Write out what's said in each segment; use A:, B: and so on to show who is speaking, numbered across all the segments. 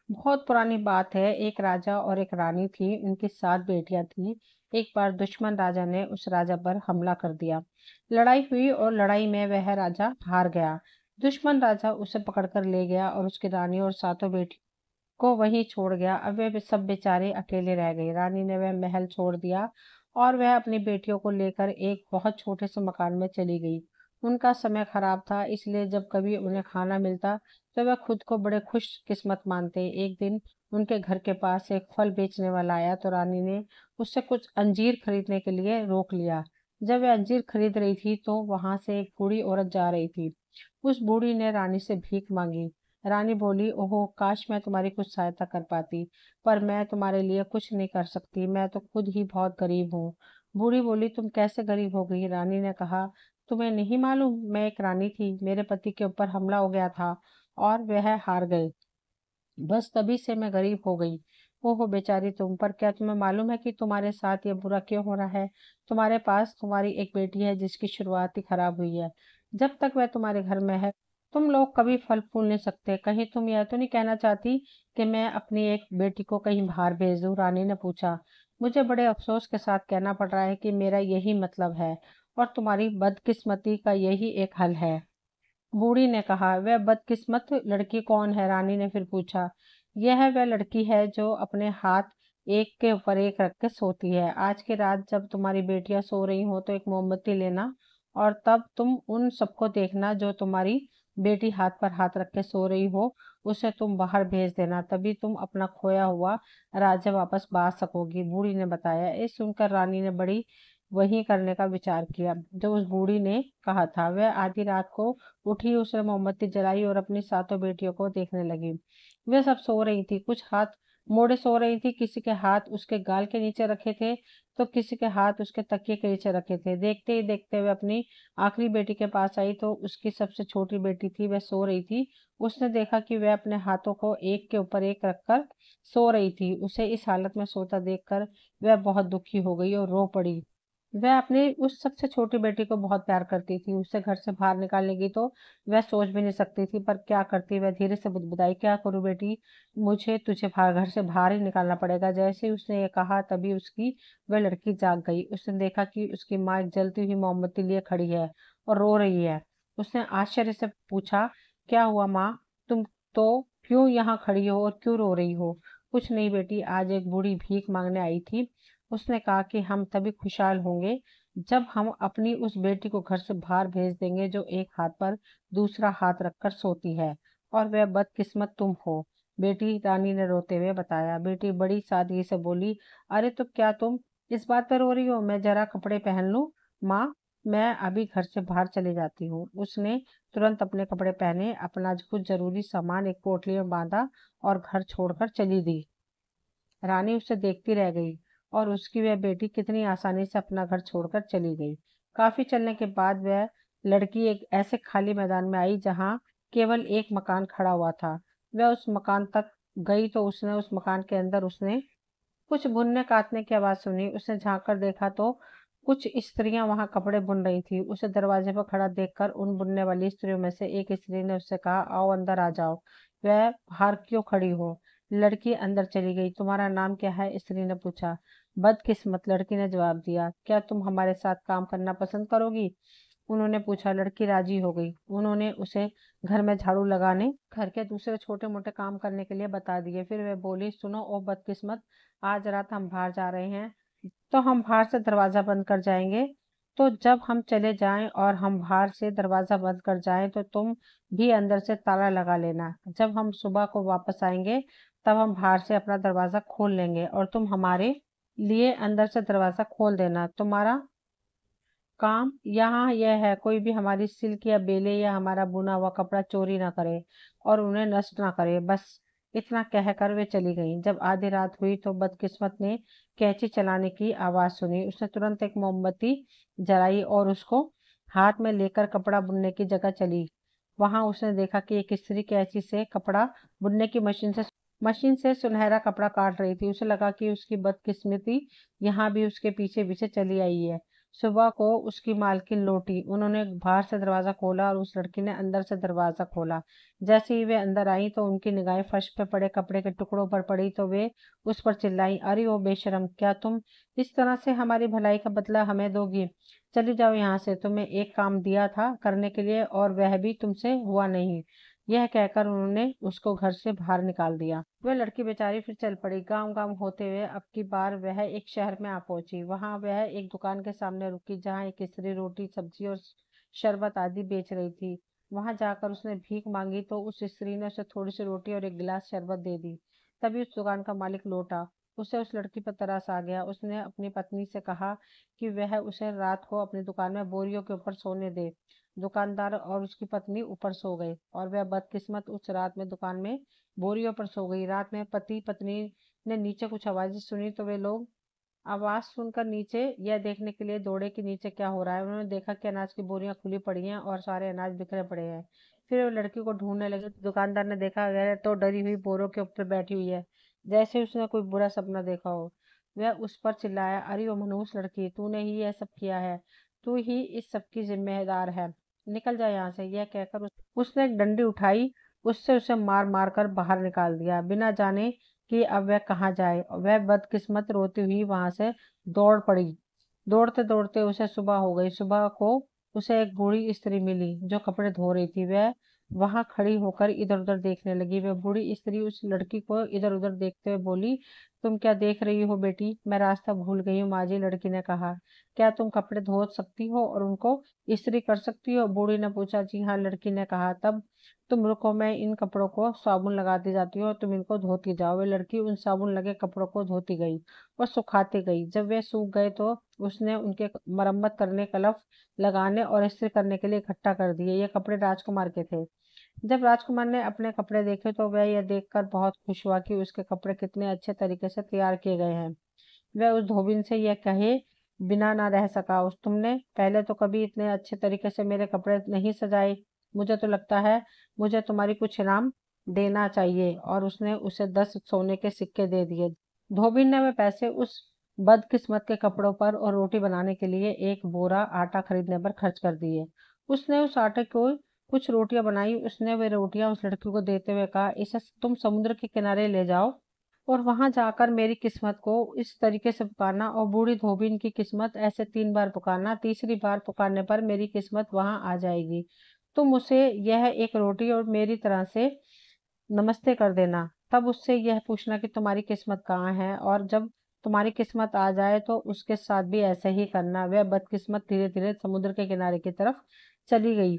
A: बहुत पुरानी बात है। एक राजा और एक रानी थी। उनकी 7 बेटियां थीं। एक बार दुश्मन राजा ने उस राजा पर हमला कर दिया। लड़ाई हुई और लड़ाई में वह राजा हार गया। दुश्मन राजा उसे पकड़कर ले गया और उसकी रानी और सातों बेटी को वहीं छोड़ गया। अब वे सब बेचारे अकेले रह गए। रानी ने वह महल छोड़ दिया और वह अपनी बेटियों को लेकर एक बहुत छोटे से मकान में चली गई। उनका समय खराब था, इसलिए जब कभी उन्हें खाना मिलता तो वह खुद को बड़े खुश किस्मत मानते। एक दिन उनके घर के पास एक फल बेचने वाला आया तो रानी ने उससे कुछ अंजीर खरीदने के लिए रोक लिया। जब वह अंजीर खरीद रही थी तो वहां से एक बूढ़ी औरत जा रही थी। उस बूढ़ी ने रानी से भीख मांगी। रानी बोली, ओहो, काश मैं तुम्हारी कुछ सहायता कर पाती, पर मैं तुम्हारे लिए कुछ नहीं कर सकती, मैं तो खुद ही बहुत गरीब हूँ। बूढ़ी बोली, तुम कैसे गरीब हो गई? रानी ने कहा, तुम्हें नहीं मालूम, मैं एक रानी थी, मेरे पति के ऊपर हमला हो गया था और वह हार गए। बस तभी से मैं गरीब हो गई। ओहो बेचारी तुम, पर क्या तुम्हें मालूम है कि तुम्हारे साथ ये बुरा क्यों हो रहा है? तुम्हारे पास तुम्हारी एक बेटी है जिसकी शुरुआत ही खराब हुई है। जब तक वह तुम्हारे घर में है तुम लोग कभी फल फूल नहीं सकते। कहीं तुम यह तो नहीं कहना चाहती कि मैं अपनी एक बेटी को कहीं बाहर भेज दूं? रानी ने पूछा। मुझे बड़े अफसोस के साथ कहना पड़ रहा है कि मेरा यही मतलब है और तुम्हारी बदकिस्मती का यही एक हल है। बूढ़ी ने कहा, वह बदकिस्मत लड़की कौन है? रानी ने फिर पूछा। यह वह लड़की है जो अपने हाथ एक के ऊपर एक रख के सोती है। आज की रात जब तुम्हारी बेटियां सो रही हो तो एक मोमबत्ती लेना और तब तुम उन सबको देखना जो तुम्हारी बेटी हाथ पर हाथ रख के सो रही हो, उसे तुम बाहर भेज देना, तभी तुम अपना खोया हुआ राज्य वापस पा सकोगी। बूढ़ी ने बताया। ये सुनकर रानी ने बड़ी वही करने का विचार किया जो उस बूढ़ी ने कहा था। वह आधी रात को उठी, उसने मोमबत्ती जलाई और अपनी सातों बेटियों को देखने लगी। वे सब सो रही थी, कुछ हाथ मोड़े सो रही थी, किसी के हाथ उसके गाल के नीचे रखे थे तो किसी के हाथ उसके तकिए के नीचे रखे थे। देखते ही देखते वे अपनी आखिरी बेटी के पास आई तो उसकी सबसे छोटी बेटी थी, वह सो रही थी। उसने देखा कि वह अपने हाथों को एक के ऊपर एक रखकर सो रही थी। उसे इस हालत में सोता देखकर वह बहुत दुखी हो गई और रो पड़ी। वह अपनी उस सबसे छोटी बेटी को बहुत प्यार करती थी। उसे घर से बाहर निकालने की तो वह सोच भी नहीं सकती थी, पर क्या करती? वह धीरे से बुदबुदाई, क्या करूं बेटी, मुझे तुझे घर से बाहर ही निकालना पड़ेगा। जैसे ही उसने ये कहा तभी उसकी वह लड़की जाग गई। उसने देखा कि उसकी माँ एक जलती हुई मोमबत्ती लिए खड़ी है और रो रही है। उसने आश्चर्य से पूछा, क्या हुआ माँ, तुम तो क्यों यहाँ खड़ी हो और क्यों रो रही हो? कुछ नहीं बेटी, आज एक बूढ़ी भीख मांगने आई थी। उसने कहा कि हम तभी खुशहाल होंगे जब हम अपनी उस बेटी को घर से बाहर भेज देंगे जो एक हाथ पर दूसरा हाथ रखकर सोती है, और वह बदकिस्मत तुम हो बेटी, रानी ने रोते हुए बताया। बेटी बड़ी सादगी से बोली, अरे तो क्या तुम इस बात पर रो रही हो? मैं जरा कपड़े पहन लूं माँ, मैं अभी घर से बाहर चली जाती हूँ। उसने तुरंत अपने कपड़े पहने, अपना कुछ जरूरी सामान एक पोटली में बांधा और घर छोड़कर चली दी। रानी उसे देखती रह गई और उसकी वह बेटी कितनी आसानी से अपना घर छोड़कर चली गई। काफी चलने के बाद वह लड़की एक ऐसे खाली मैदान में आई जहां केवल एक मकान खड़ा हुआ था। वह उस मकान तक गई तो उसने उस मकान के अंदर उसने कुछ बुनने काटने की आवाज सुनी। उसने झांक कर देखा तो कुछ स्त्रियां वहां कपड़े बुन रही थी। उसे दरवाजे पर खड़ा देखकर उन बुनने वाली स्त्रियों में से एक स्त्री ने उससे कहा, आओ अंदर आ जाओ। वह बाहर क्यों खड़ी हो? लड़की अंदर चली गई। तुम्हारा नाम क्या है? स्त्री ने पूछा। बदकिस्मत, लड़की ने जवाब दिया। क्या तुम हमारे साथ काम करना पसंद करोगी? उन्होंने पूछा। लड़की राजी हो गई। उन्होंने उसे घर में झाड़ू लगाने, घर के दूसरे छोटे मोटे काम करने के लिए बता दिए। फिर वे बोली, सुनो ओ बदकिस्मत, आज रात हम बाहर जा रहे हैं तो हम बाहर से दरवाजा बंद कर जाएंगे। तो जब हम चले जाएं और हम बाहर से दरवाजा बंद कर जाएं तो तुम भी अंदर से ताला लगा लेना। जब हम सुबह को वापस आएंगे तब हम बाहर से अपना दरवाजा खोल लेंगे और तुम हमारे लिए अंदर से दरवाजा खोल देना। तुम्हारा काम यहाँ यह है, कोई भी हमारी सिल्क या बेले या हमारा बुना हुआ कपड़ा चोरी ना करे और उन्हें नष्ट ना करे। बस इतना कहकर वे चली गईं। जब आधी रात हुई तो बदकिस्मत ने कैंची चलाने की आवाज सुनी। उसने तुरंत एक मोमबत्ती जलाई और उसको हाथ में लेकर कपड़ा बुनने की जगह चली। वहां उसने देखा कि एक स्त्री कैंची से कपड़ा बुनने की मशीन से सुनहरा कपड़ा काट रही थी। उसे लगा कि उसकी बदकिस्मती यहाँ भी उसके पीछे पीछे चली आई है। सुबह को उसकी मालकिन लौटी। उन्होंने बाहर से दरवाजा खोला और उस लड़की ने अंदर से दरवाजा खोला। जैसे ही वे अंदर आई तो उनकी निगाहें फर्श पे पड़े कपड़े के टुकड़ों पर पड़ी तो वे उस पर चिल्लाई, अरे ओ बेशरम, क्या तुम इस तरह से हमारी भलाई का बदला हमें दोगी? चली जाओ यहाँ से, तुम्हें एक काम दिया था करने के लिए और वह भी तुमसे हुआ नहीं। यह कहकर उन्होंने उसको घर से बाहर निकाल दिया। वह लड़की बेचारी फिर चल पड़ी। गांव गांव होते हुए अब की बार वह एक शहर में आ पहुंची। वहां वह एक दुकान के सामने रुकी जहां एक स्त्री रोटी सब्जी और शरबत आदि बेच रही थी। वहां जाकर उसने भीख मांगी तो उस स्त्री ने उसे थोड़ी सी रोटी और एक गिलास शरबत दे दी। तभी उस दुकान का मालिक लौटा। उसे उस लड़की पर तरस आ गया। उसने अपनी पत्नी से कहा कि वह उसे रात को अपनी दुकान में बोरियों के ऊपर सोने दे। दुकानदार और उसकी पत्नी ऊपर सो गए और वह बदकिस्मत उस रात में दुकान में बोरियों पर सो गई। रात में पति पत्नी ने नीचे कुछ आवाजें सुनी तो वे लोग आवाज सुनकर नीचे यह देखने के लिए दौड़े कि नीचे क्या हो रहा है। उन्होंने देखा कि अनाज की बोरियां खुली पड़ी हैं और सारे अनाज बिखरे पड़े हैं। फिर वो लड़की को ढूंढने लगे तो दुकानदार ने देखा वह तो डरी हुई बोरों के ऊपर बैठी हुई है, जैसे उसने कोई बुरा सपना देखा हो। वह उस पर चिल्लाया, अरे ओ मनहूस लड़की, तूने ही यह सब किया है, तू ही इस सब की जिम्मेदार है, निकल जा यहाँ से। यह कहकर उसने एक डंडी उठाई, उससे उसे मार मार कर बाहर निकाल दिया, बिना जाने कि अब वह कहाँ जाए। वह बदकिस्मत रोती हुई वहां से दौड़ पड़ी। दौड़ते दौड़ते उसे सुबह हो गई। सुबह को उसे एक बूढ़ी स्त्री मिली जो कपड़े धो रही थी। वह वहां खड़ी होकर इधर उधर देखने लगी। वह बूढ़ी स्त्री उस लड़की को इधर उधर देखते हुए बोली, तुम क्या देख रही हो बेटी? मैं रास्ता भूल गई हूँ, माजी, लड़की ने कहा। क्या तुम कपड़े धो सकती हो और उनको इस्त्री कर सकती हो? बूढ़ी ने पूछा। जी हाँ, लड़की ने कहा। तब तुम रुको, मैं इन कपड़ों को साबुन लगाती जाती हूँ और तुम इनको धोती जाओ। वे लड़की उन साबुन लगे कपड़ों को धोती गई और सुखाती गई। जब वे सूख गए तो उसने उनके मरम्मत करने, कलफ लगाने और इस्त्री करने के लिए इकट्ठा कर दिए। ये कपड़े राजकुमार के थे। जब राजकुमार ने अपने कपड़े देखे तो वह यह देखकर बहुत खुश हुआ कि उसके कपड़े कितने अच्छे तरीके से तैयार किए गए हैं। वह उस धोबिन से यह कहे बिना ना रह सका, उस तुमने पहले तो कभी इतने अच्छे तरीके से मेरे कपड़े नहीं सजाए। मुझे तो लगता है मुझे तुम्हारी कुछ इनाम देना चाहिए। और उसने उसे 10 सोने के सिक्के दे दिए। धोबिन ने वह पैसे उस बदकिस्मत के कपड़ों पर और रोटी बनाने के लिए एक बोरा आटा खरीदने पर खर्च कर दिए। उसने उस आटे को कुछ रोटियां बनाई। उसने वे रोटियां उस लड़की को देते हुए कहा, इसे तुम समुद्र के किनारे ले जाओ और वहां जाकर मेरी किस्मत को इस तरीके से पुकारना और बूढ़ी धोबिन की किस्मत ऐसे 3 बार पुकारना। तीसरी बार पुकारने पर मेरी किस्मत वहां आ जाएगी। तुम उसे यह एक रोटी और मेरी तरह से नमस्ते कर देना। तब उससे यह पूछना कि तुम्हारी किस्मत कहाँ है, और जब तुम्हारी किस्मत आ जाए तो उसके साथ भी ऐसे ही करना। वह बदकिस्मत धीरे धीरे समुद्र के किनारे की तरफ चली गई।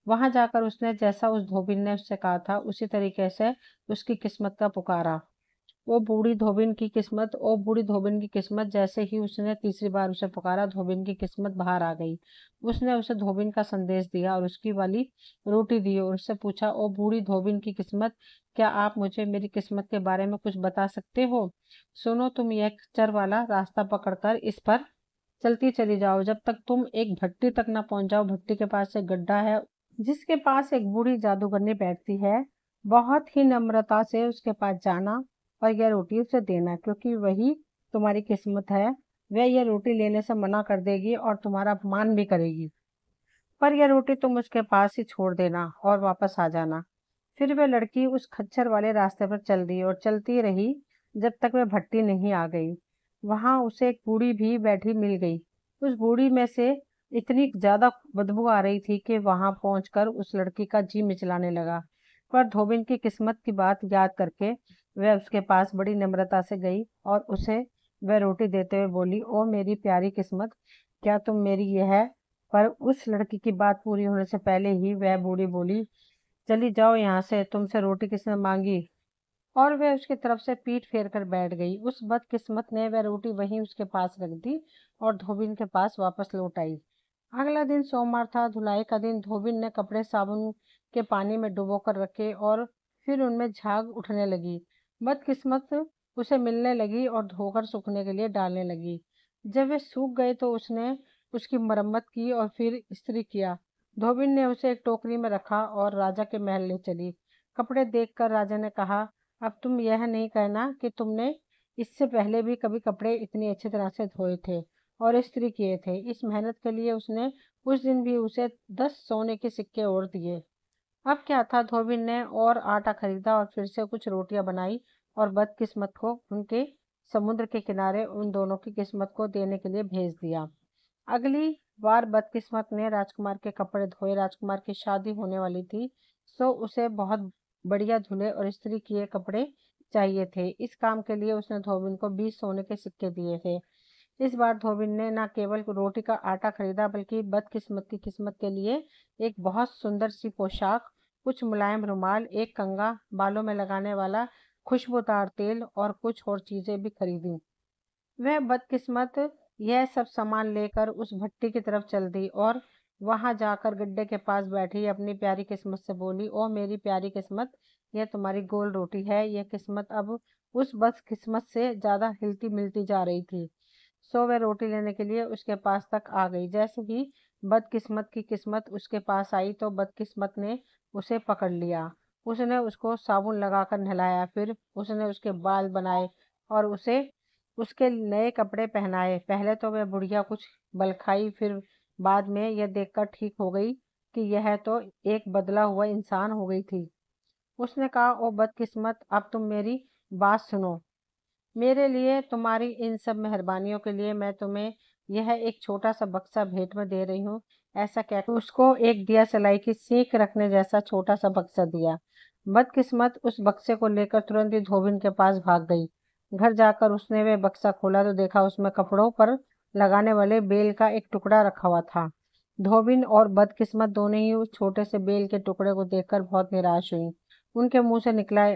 A: वहां जाकर उसने जैसा उस धोबिन ने उससे कहा था उसी तरीके से उसकी किस्मत का पुकारा। वो बूढ़ी धोबिन की किस्मत जैसे ही उसने तीसरी बार उसे पुकारा, धोबिन की किस्मत बाहर आ गई। उसने उसे धोबिन का संदेश दिया और उसकी वाली रोटी दी और उससे पूछा, ओ बूढ़ी धोबिन की किस्मत, क्या आप मुझे मेरी किस्मत के बारे में कुछ बता सकते हो? सुनो, तुम यह खच्चर वाला रास्ता पकड़कर इस पर चलती चली जाओ जब तक तुम एक भट्टी तक न पहुंच जाओ। भट्टी के पास एक गड्ढा है जिसके पास एक बूढ़ी जादूगरनी बैठती है। बहुत ही नम्रता से उसके पास जाना और यह रोटी उसे देना, क्योंकि वही तुम्हारी किस्मत है। वह यह रोटी लेने से मना कर देगी और तुम्हारा अपमान भी करेगी, पर यह रोटी तुम उसके पास ही छोड़ देना और वापस आ जाना। फिर वह लड़की उस खच्चर वाले रास्ते पर चल दी और चलती रही जब तक वह भट्टी नहीं आ गई। वहां उसे एक बूढ़ी भी बैठी मिल गई। उस बूढ़ी में से इतनी ज्यादा बदबू आ रही थी कि वहां पहुंचकर उस लड़की का जी मिचलाने लगा। पर धोबिन की किस्मत की बात याद करके वह उसके पास बड़ी नम्रता से गई और उसे वह रोटी देते हुए बोली, ओ मेरी प्यारी किस्मत, क्या तुम मेरी यह? पर उस लड़की की बात पूरी होने से पहले ही वह बूढ़ी बोली, चली जाओ यहाँ से, तुमसे रोटी किसने मांगी? और वह उसकी तरफ से पीठ फेर कर बैठ गई। उस बदकिस्मत ने वह रोटी वहीं उसके पास रख दी और धोबिन के पास वापस लौट आई। अगला दिन सोमवार था, धुलाई का दिन। धोबिन ने कपड़े साबुन के पानी में डुबो कर रखे और फिर उनमें झाग उठने लगी। बदकिस्मत उसे मिलने लगी और धोकर सूखने के लिए डालने लगी। जब वे सूख गए तो उसने उसकी मरम्मत की और फिर इस्त्री किया। धोबिन ने उसे एक टोकरी में रखा और राजा के महल ले चली। कपड़े देखकर राजा ने कहा, अब तुम यह नहीं कहना कि तुमने इससे पहले भी कभी कपड़े इतनी अच्छी तरह से धोए थे। और स्त्री किए थे। इस मेहनत के लिए उसने उस दिन भी उसे 10 सोने के सिक्के और दिए। अब क्या था, धोबी ने और आटा खरीदा और फिर से कुछ रोटियां बनाई और बदकिस्मत को उनके समुद्र के किनारे उन दोनों की किस्मत को देने के लिए भेज दिया। अगली बार बदकिस्मत ने राजकुमार के कपड़े धोए। राजकुमार की शादी होने वाली थी, सो उसे बहुत बढ़िया धुले और इस्त्री किए कपड़े चाहिए थे। इस काम के लिए उसने धोबिन को 20 सोने के सिक्के दिए थे। इस बार धोबिन ने न केवल रोटी का आटा खरीदा, बल्कि बदकिस्मत की किस्मत के लिए एक बहुत सुंदर सी पोशाक, कुछ मुलायम रुमाल, एक कंघा, बालों में लगाने वाला खुशबूदार तेल और कुछ और चीजें भी खरीदी। वह बदकिस्मत यह सब सामान लेकर उस भट्टी की तरफ चल दी और वहां जाकर गड्ढे के पास बैठी अपनी प्यारी किस्मत से बोली, ओ मेरी प्यारी किस्मत, यह तुम्हारी गोल रोटी है। यह किस्मत अब उस बदकिस्मत से ज्यादा हिलती मिलती जा रही थी। सो वह रोटी लेने के लिए उसके पास तक आ गई। जैसे ही बदकिस्मत की किस्मत उसके पास आई तो बदकिस्मत ने उसे पकड़ लिया। उसने उसको साबुन लगाकर नहलाया, फिर उसने उसके बाल बनाए और उसे उसके नए कपड़े पहनाए। पहले तो वह बुढ़िया कुछ बल खाई, फिर बाद में यह देखकर ठीक हो गई कि यह तो एक बदला हुआ इंसान हो गई थी। उसने कहा, ओ बदकिस्मत, अब तुम मेरी बात सुनो। मेरे लिए तुम्हारी इन सब मेहरबानियों के लिए मैं तुम्हें यह एक छोटा सा बक्सा भेंट में दे रही हूँ। ऐसा कहकर उसको एक दिया सलाई की सीख रखने जैसा छोटा सा बक्सा दिया। बदकिस्मत उस बक्से को लेकर तुरंत ही धोबिन के पास भाग गई। घर जाकर उसने वह बक्सा खोला तो देखा उसमें कपड़ों पर लगाने वाले बेल का एक टुकड़ा रखा हुआ था। धोबिन और बदकिस्मत दोनों ही उस छोटे से बेल के टुकड़े को देखकर बहुत निराश हुई। उनके मुंह से निकला,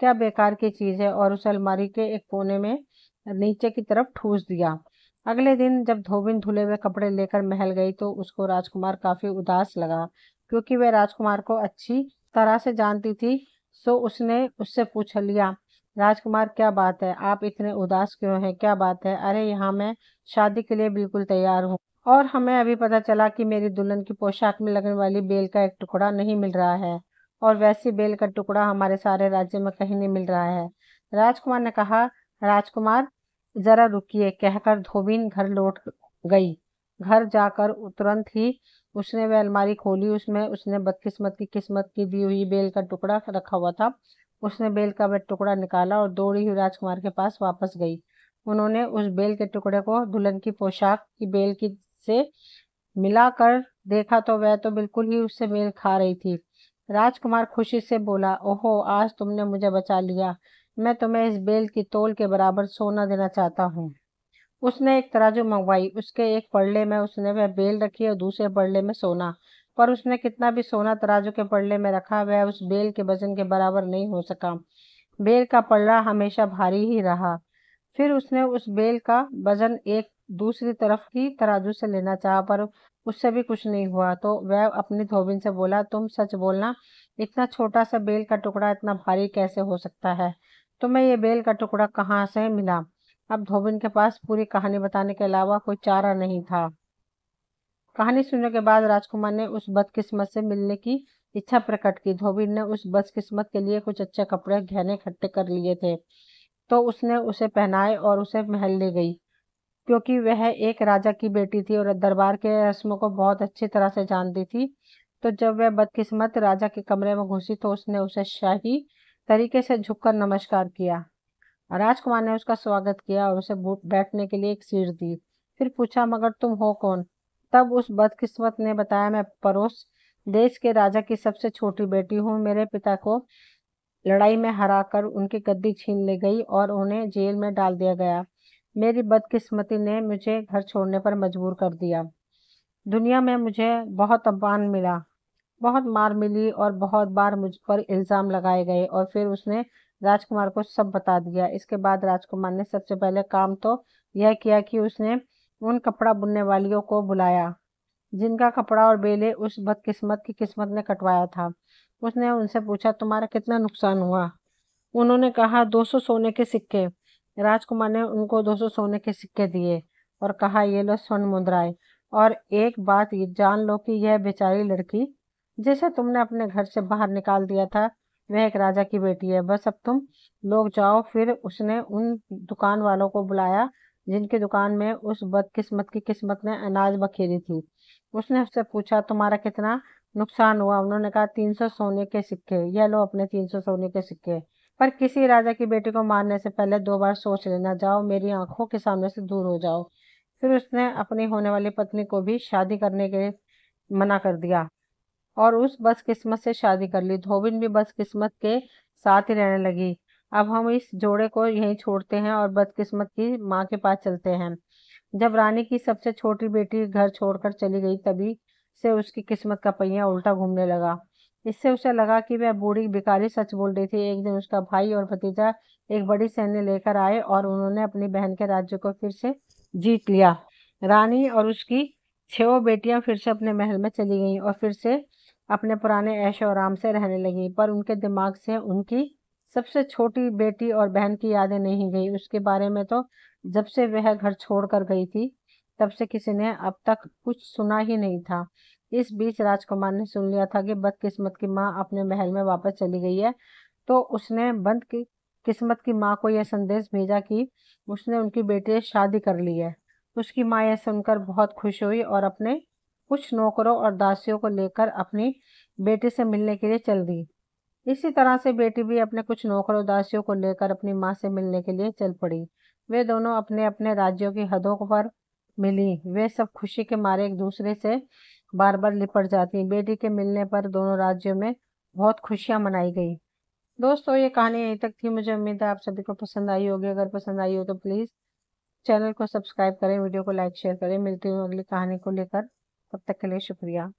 A: क्या बेकार की चीज है, और उस अलमारी के एक कोने में नीचे की तरफ ठूस दिया। अगले दिन जब धोबिन धुले हुए कपड़े लेकर महल गई तो उसको राजकुमार काफी उदास लगा, क्योंकि वह राजकुमार को अच्छी तरह से जानती थी। सो उसने उससे पूछ लिया, राजकुमार क्या बात है, आप इतने उदास क्यों हैं, क्या बात है? अरे यहाँ मैं शादी के लिए बिल्कुल तैयार हूँ और हमें अभी पता चला कि मेरी दुल्हन की पोशाक में लगने वाली बेल का एक टुकड़ा नहीं मिल रहा है, और वैसी बेल का टुकड़ा हमारे सारे राज्य में कहीं नहीं मिल रहा है। राजकुमार ने कहा, राजकुमार जरा रुकिए, कहकर धोबिन घर लौट गई। घर जाकर तुरंत ही उसने वह अलमारी खोली। उसमें उसने बदकिस्मत की किस्मत की दी हुई बेल का टुकड़ा रखा हुआ था। उसने बेल का वह टुकड़ा निकाला और दौड़ी हुई राजकुमार के पास वापस गई। उन्होंने उस बेल के टुकड़े को दुल्हन की पोशाक की बेल की से मिलाकर देखा तो वह तो बिल्कुल ही उससे मेल खा रही थी। राजकुमार खुशी से बोला, ओहो, आज तुमने मुझे बचा लिया। मैं तुम्हें इस बेल की तौल के बराबर सोना देना चाहता हूँ। उसने एक तराजू मंगवाई। उसके एक पड़ले में उसने वह बेल रखी और दूसरे पड़ले में सोना। पर उसने कितना भी सोना तराजू के पड़ले में रखा, वह उस बेल के वजन के बराबर नहीं हो सका। बेल का पल्ला हमेशा भारी ही रहा। फिर उसने उस बेल का वजन एक दूसरी तरफ की तराजू से लेना चाहा, पर उससे भी कुछ नहीं हुआ। तो वह अपनी धोबिन से बोला, तुम सच बोलना, इतना छोटा सा बेल का टुकड़ा इतना भारी कैसे हो सकता है? तुम्हें ये बेल का टुकड़ा कहाँ से मिला? अब धोबिन के पास पूरी कहानी बताने के अलावा कोई चारा नहीं था। कहानी सुनने के बाद राजकुमार ने उस बदकिस्मत से मिलने की इच्छा प्रकट की। धोबिन ने उस बदकिस्मत के लिए कुछ अच्छे कपड़े गहने इकट्ठे कर लिए थे, तो उसने उसे पहनाए और उसे महल ले गई। क्योंकि वह एक राजा की बेटी थी और दरबार के रस्मों को बहुत अच्छी तरह से जानती थी, तो जब वह बदकिस्मत राजा के कमरे में घुसी तो उसने उसे शाही तरीके से झुककर नमस्कार किया। राजकुमार ने उसका स्वागत किया और उसे बैठने के लिए एक सीट दी। फिर पूछा, मगर तुम हो कौन? तब उस बदकिस्मत ने बताया, मैं पड़ोस देश के राजा की सबसे छोटी बेटी हूँ। मेरे पिता को लड़ाई में हराकर उनकी गद्दी छीन ली गई और उन्हें जेल में डाल दिया गया। मेरी बदकिस्मती ने मुझे घर छोड़ने पर मजबूर कर दिया। दुनिया में मुझे बहुत अपमान मिला, बहुत मार मिली और बहुत बार मुझ पर इल्जाम लगाए गए। और फिर उसने राजकुमार को सब बता दिया। इसके बाद राजकुमार ने सबसे पहले काम तो यह किया कि उसने उन कपड़ा बुनने वालियों को बुलाया जिनका कपड़ा और बेले उस बदकिस्मत की किस्मत ने कटवाया था। उसने उनसे पूछा, तुम्हारा कितना नुकसान हुआ? उन्होंने कहा, 200 सोने के सिक्के। राजकुमार ने उनको 200 सोने के सिक्के दिए और कहा, ये लो स्वर्ण मुद्राएं, और एक बात ये जान लो कि यह बेचारी लड़की जिसे तुमने अपने घर से बाहर निकाल दिया था, वह एक राजा की बेटी है। बस अब तुम लोग जाओ। फिर उसने उन दुकान वालों को बुलाया जिनकी दुकान में उस बदकिस्मत की किस्मत ने अनाज बखेरी थी। उसने उससे पूछा, तुम्हारा कितना नुकसान हुआ? उन्होंने कहा, 300 सोने के सिक्के। यह लो अपने 300 सोने के सिक्के। पर किसी राजा की बेटी को मारने से पहले 2 बार सोच लेना। जाओ, मेरी आंखों के सामने से दूर हो जाओ। फिर उसने अपनी होने वाली पत्नी को भी शादी करने के मना कर दिया और उस बदकिस्मत से शादी कर ली। धोबिन भी बदकिस्मत के साथ ही रहने लगी। अब हम इस जोड़े को यहीं छोड़ते हैं और बदकिस्मत की माँ के पास चलते हैं। जब रानी की सबसे छोटी बेटी घर छोड़कर चली गई, तभी से उसकी किस्मत का पहिया उल्टा घूमने लगा। इससे उसे लगा कि वह बूढ़ी भिखारी सच बोल रही थी। एक दिन उसका भाई और भतीजा एक बड़ी सैन्य लेकर आए और उन्होंने अपनी बहन के राज्य को फिर से जीत लिया। रानी और उसकी 6 बेटियां फिर से अपने महल में चली गईं और फिर से अपने पुराने ऐशो आराम से रहने लगीं। पर उनके दिमाग से उनकी सबसे छोटी बेटी और बहन की यादें नहीं गई। उसके बारे में तो जब से वह घर छोड़कर गई थी, तब से किसी ने अब तक कुछ सुना ही नहीं था। इस बीच राजकुमार ने सुन लिया था कि बदकिस्मत की माँ अपने महल में वापस चली गई है। तो उसने बंद की किस्मत की माँ को यह संदेश भेजा कि उसने उनकी बेटी से शादी कर ली है। उसकी माँ यह सुनकर बहुत खुश हुई और अपने कुछ नौकरों और दासियों को लेकर अपनी बेटी से मिलने के लिए चल दी। इसी तरह से बेटी भी अपने कुछ नौकरों दासियों को लेकर अपनी माँ से मिलने के लिए चल पड़ी। वे दोनों अपने अपने राज्यों की हदों पर मिली। वे सब खुशी के मारे एक दूसरे से बार बार लिपट जाती। बेटी के मिलने पर दोनों राज्यों में बहुत खुशियां मनाई गई। दोस्तों, ये कहानी यहीं तक थी। मुझे उम्मीद है आप सभी को पसंद आई होगी। अगर पसंद आई हो तो प्लीज़ चैनल को सब्सक्राइब करें, वीडियो को लाइक शेयर करें। मिलती हूँ अगली कहानी को लेकर। तब तक के लिए शुक्रिया।